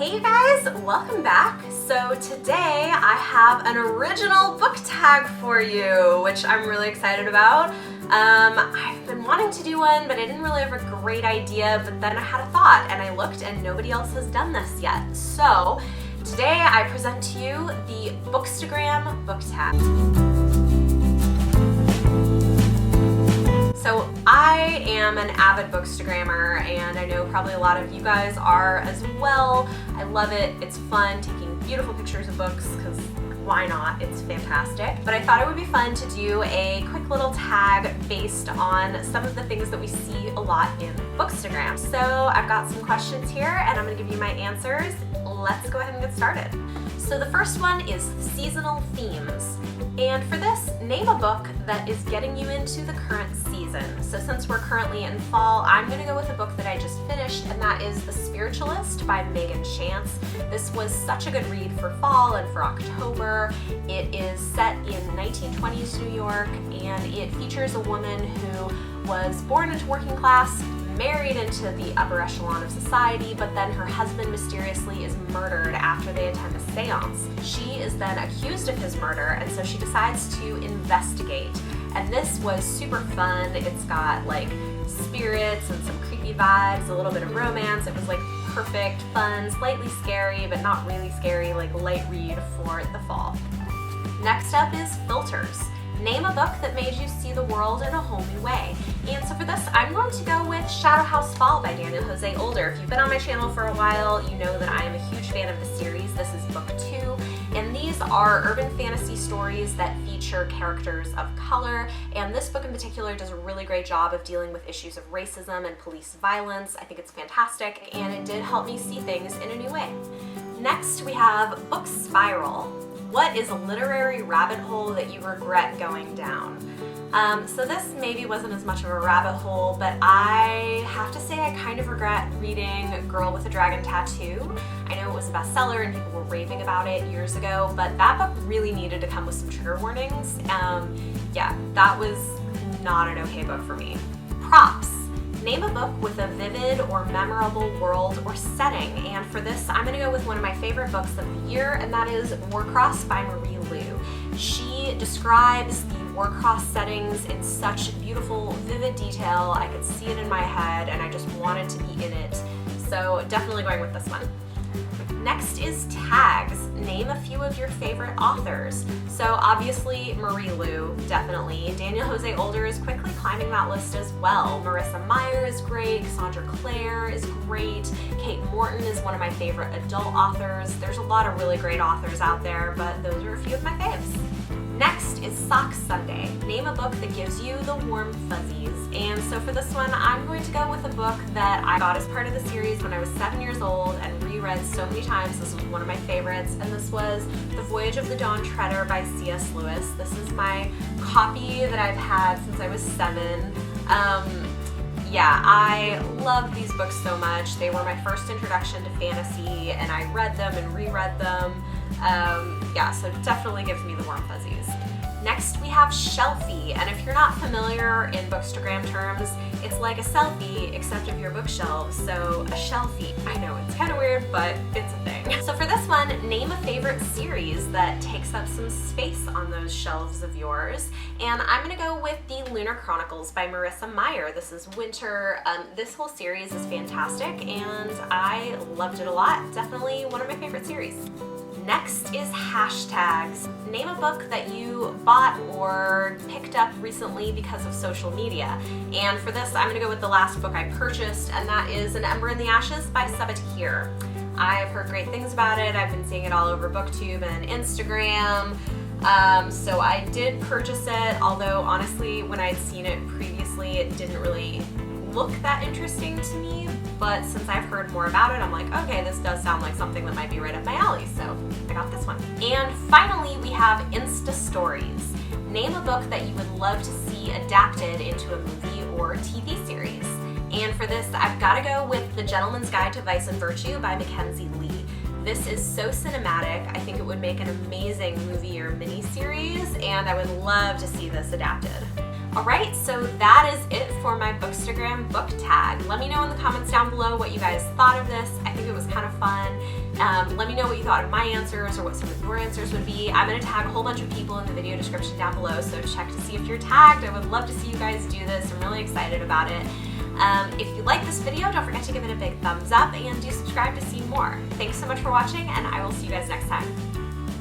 Hey guys, welcome back. So today I have an original book tag for you, which I'm really excited about. I've been wanting to do one, but I didn't really have a great idea, but then I had a thought and I looked and nobody else has done this yet. So today I present to you the Bookstagram Book Tag. So I am an avid bookstagrammer, and I know probably a lot of you guys are as well. I love it. It's fun taking beautiful pictures of books because why not? It's fantastic. But I thought it would be fun to do a quick little tag based on some of the things that we see a lot in Bookstagram. So I've got some questions here and I'm going to give you my answers. Let's go ahead and get started. So the first one is seasonal themes. And for this, name a book that is getting you into the current season. So since we're currently in fall, I'm going to go with a book that I just finished, and that is The Spiritualist by Megan Chance. This was such a good read for fall and for October. It is set in 1920s New York, and it features a woman who was born into working class, married into the upper echelon of society, but then her husband mysteriously is murdered after they attend a seance. She is then accused of his murder, and so she decides to investigate. And this was super fun. It's got like spirits and some creepy vibes, a little bit of romance. It was like perfect, fun, slightly scary, but not really scary, like light read for the fall. Next up is filters. Name a book that made you see the world in a whole new way. And so for this, I'm going to go with Shadow House Fall by Daniel Jose Older. If you've been on my channel for a while, you know that I am a huge fan of the series. This is book 2, and these are urban fantasy stories that feature characters of color, and this book in particular does a really great job of dealing with issues of racism and police violence. I think it's fantastic, and it did help me see things in a new way. Next, we have Book Spiral. What is a literary rabbit hole that you regret going down? So this maybe wasn't as much of a rabbit hole, but I have to say I kind of regret reading Girl with a Dragon Tattoo. I know it was a bestseller and people were raving about it years ago, but that book really needed to come with some trigger warnings. Yeah, that was not an okay book for me. Props. Name a book with a vivid or memorable world or setting, and for this I'm going to go with one of my favorite books of the year, and that is Warcross by Marie Lu. She describes the Warcross settings in such beautiful, vivid detail. I could see it in my head and I just wanted to be in it, so definitely going with this one. Next is tags. Name a few of your favorite authors. So obviously Marie Lu, definitely. Daniel Jose Older is quickly climbing that list as well. Marissa Meyer is great, Cassandra Clare is great, Kate Morton is one of my favorite adult authors. There's a lot of really great authors out there, but those are a few of my faves. Next is Socks Sunday. Name a book that gives you the warm fuzzies. And so for this one, I'm going to go with a book that I got as part of the series when I was 7 years old and reread so many times. This was one of my favorites, and this was The Voyage of the Dawn Treader by C.S. Lewis. This is my copy that I've had since I was 7. Yeah, I love these books so much. They were my first introduction to fantasy, and I read them and reread them. Yeah, so it definitely gives me the warm fuzzies. Next we have Shelfie, and if you're not familiar in Bookstagram terms, it's like a selfie except of your bookshelves, so a shelfie. I know, it's kind of weird, but it's a thing. So for this one, name a favorite series that takes up some space on those shelves of yours, and I'm gonna go with The Lunar Chronicles by Marissa Meyer. This is winter. This whole series is fantastic, and I loved it a lot. Definitely one of my favorite series. Next is hashtags. Name a book that you bought or picked up recently because of social media. And for this, I'm gonna go with the last book I purchased, and that is An Ember in the Ashes by Sabathir. I've heard great things about it. I've been seeing it all over BookTube and Instagram. So I did purchase it, although honestly, when I'd seen it previously, it didn't really look that interesting to me. But since I've heard more about it, I'm like, okay, this does sound like something that might be right up my alley, so I got this one. And finally, we have Insta Stories. Name a book that you would love to see adapted into a movie or TV series. And for this, I've got to go with The Gentleman's Guide to Vice and Virtue by Mackenzie Lee. This is so cinematic. I think it would make an amazing movie or miniseries, and I would love to see this adapted. Alright, so that is it for my Bookstagram book tag. Let me know in the comments down below what you guys thought of this. I think it was kind of fun. Let me know what you thought of my answers or what some of your answers would be. I'm going to tag a whole bunch of people in the video description down below, so check to see if you're tagged. I would love to see you guys do this. I'm really excited about it. If you like this video, don't forget to give it a big thumbs up and do subscribe to see more. Thanks so much for watching, and I will see you guys next time.